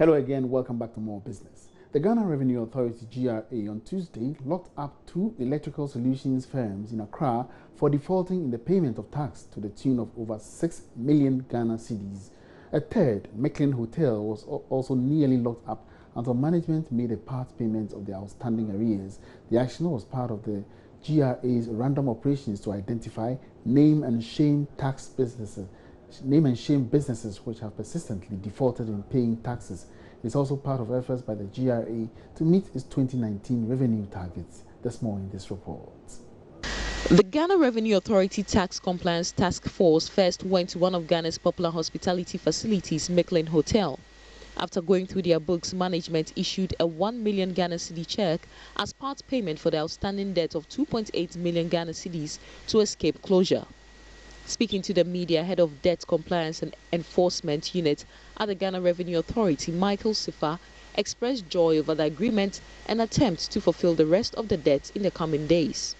Hello again, welcome back to More Business. The Ghana Revenue Authority (GRA) on Tuesday locked up 2 electrical solutions firms in Accra for defaulting in the payment of tax to the tune of over 6 million Ghana cedis. A third, Mecklin Hotel, was also nearly locked up until management made a part payment of the outstanding arrears. The action was part of the GRA's random operations to identify name and shame businesses which have persistently defaulted in paying taxes. It's also part of efforts by the GRA to meet its 2019 revenue targets. There's more in this report. The Ghana Revenue Authority Tax Compliance Task Force first went to one of Ghana's popular hospitality facilities, Mecklin Hotel. After going through their books, management issued a 1 million Ghana cedi check as part payment for the outstanding debt of 2.8 million Ghana cedis to escape closure. Speaking to the media, head of Debt Compliance and Enforcement Unit at the Ghana Revenue Authority, Michael Sifa, expressed joy over the agreement and attempts to fulfill the rest of the debt in the coming days.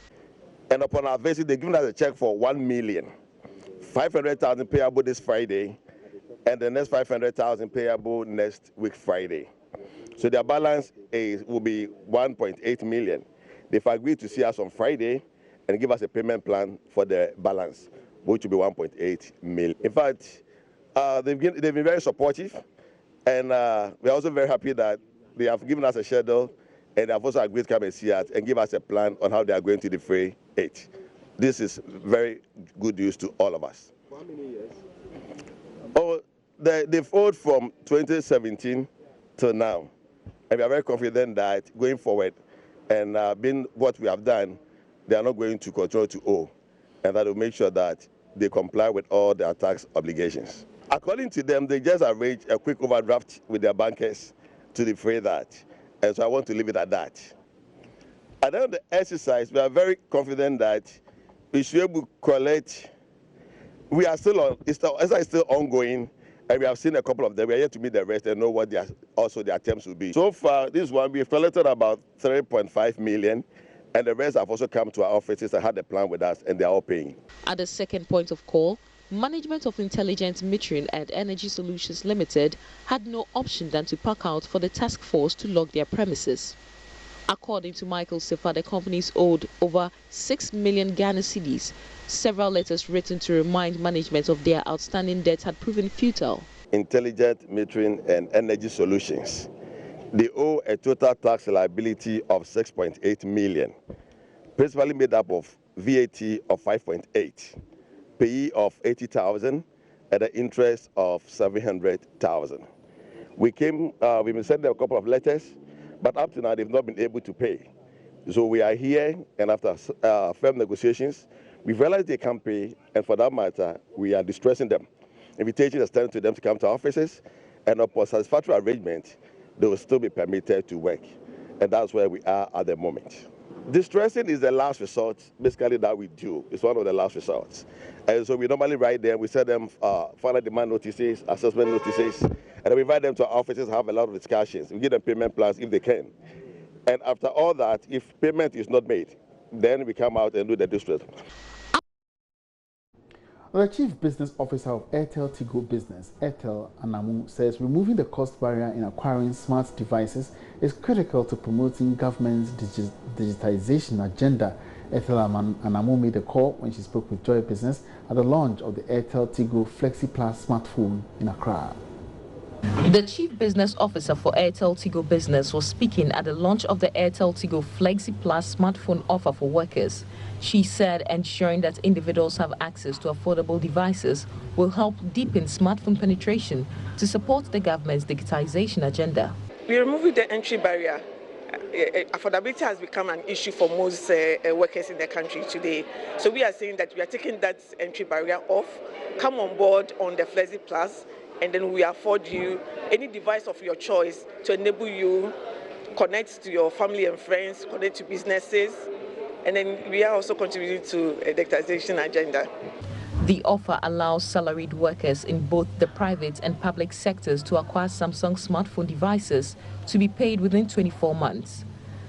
And upon our visit, they've given us a check for 1,500,000 payable this Friday, and the next 500,000 payable next week Friday. So their balance will be 1.8 million. They've agreed to see us on Friday and give us a payment plan for the balance, which will be 1.8 million. In fact, they've been very supportive, and we're also very happy that they have given us a schedule, and they have also agreed to come and see us and give us a plan on how they are going to defray it. This is very good news to all of us. For how many years? Oh, they've owed from 2017 till now, and we are very confident that going forward, and being what we have done, they are not going to continue to owe, and that will make sure that they comply with all their tax obligations. According to them, they just arranged a quick overdraft with their bankers to defray that, and so I want to leave it at that. At the end of the exercise, we are very confident that we should be able to collect. We are still on, it's still ongoing, and we have seen a couple of them. We are yet to meet the rest and know what their attempts will be. So far, this one, we've collected about 3.5 million, and the rest have also come to our offices and had a plan with us, and they are all paying. At the second point of call, management of Intelligent Metering at Energy Solutions Limited had no option than to pack out for the task force to lock their premises. According to Michael Sifa, the companies owed over 6 million Ghana cedis. Several letters written to remind management of their outstanding debt had proven futile. Intelligent Metering and Energy Solutions, they owe a total tax liability of 6.8 million, principally made up of VAT of 5.8, payee of 80,000, and an interest of 700,000. We've been sending a couple of letters, but up to now they've not been able to pay. So we are here, and after firm negotiations, we've realized they can't pay, and for that matter, we are distressing them. Invitation is extended to them to come to our offices, and upon satisfactory arrangement, they will still be permitted to work. And that's where we are at the moment. Distressing is the last resort, basically, that we do. It's one of the last resorts. And so we normally write them, we send them final demand notices, assessment notices, and we invite them to our offices, have a lot of discussions. We give them payment plans if they can. And after all that, if payment is not made, then we come out and do the distress. The Chief Business Officer of AirtelTigo Business, Airtel Anamu, says removing the cost barrier in acquiring smart devices is critical to promoting government's digitization agenda. Airtel Anamu made the call when she spoke with Joy Business at the launch of the AirtelTigo Flexi Plus smartphone in Accra. The Chief Business Officer for AirtelTigo Business was speaking at the launch of the AirtelTigo Flexi Plus smartphone offer for workers. She said ensuring that individuals have access to affordable devices will help deepen smartphone penetration to support the government's digitization agenda. We removed the entry barrier. Affordability has become an issue for most workers in the country today. So we are saying that we are taking that entry barrier off, come on board on the Flexi Plus, and then we afford you any device of your choice to enable you connect to your family and friends, connect to businesses, and then we are also contributing to a digitization agenda. The offer allows salaried workers in both the private and public sectors to acquire Samsung smartphone devices to be paid within 24 months.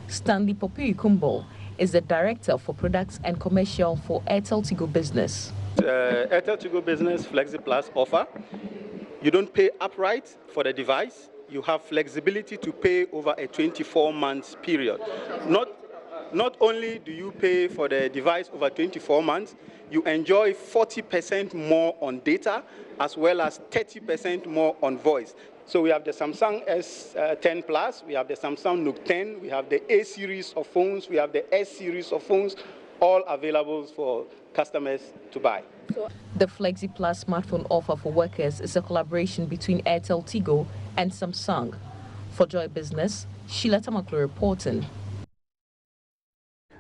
Stanley Popiukumbo is the Director for Products and Commercial for AirtelTigo Business. AirtelTigo Business Flexi Plus offer. You don't pay upright for the device. you have flexibility to pay over a 24-month period. Not only do you pay for the device over 24 months, you enjoy 40% more on data as well as 30% more on voice. So we have the Samsung S10 Plus, we have the Samsung Note 10, we have the A series of phones, we have the S series of phones, all available for customers to buy. The Flexi Plus smartphone offer for workers is a collaboration between AirtelTigo and Samsung. For Joy Business, Sheila Tamaklo reporting.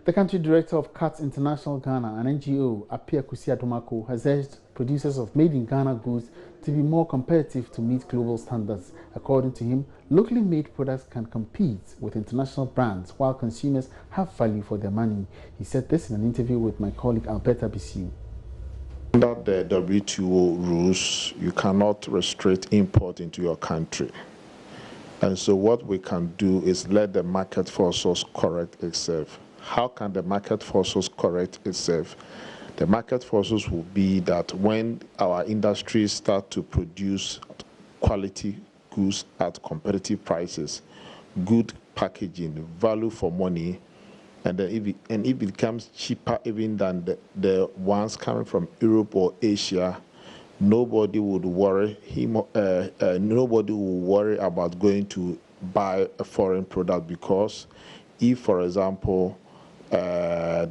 The country director of CATS International Ghana, an NGO, Apia Kusia Tomako, has urged producers of made-in-Ghana goods to be more competitive to meet global standards. According to him, locally made products can compete with international brands while consumers have value for their money. He said this in an interview with my colleague Alberta Bisiu. Under the WTO rules, you cannot restrict import into your country. And so what we can do is let the market forces correct itself. How can the market forces correct itself? The market forces will be that when our industries start to produce quality goods at competitive prices, good packaging, value for money, and then if it becomes cheaper even than the ones coming from Europe or Asia, nobody would worry nobody will worry about going to buy a foreign product, because if, for example,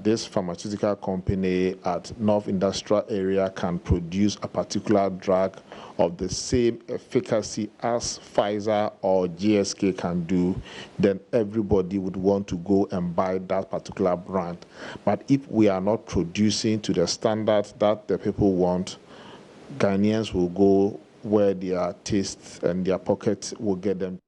this pharmaceutical company at North Industrial Area can produce a particular drug of the same efficacy as Pfizer or GSK can do, then everybody would want to go and buy that particular brand. But if we are not producing to the standards that the people want, Ghanaians will go where their tastes and their pockets will get them.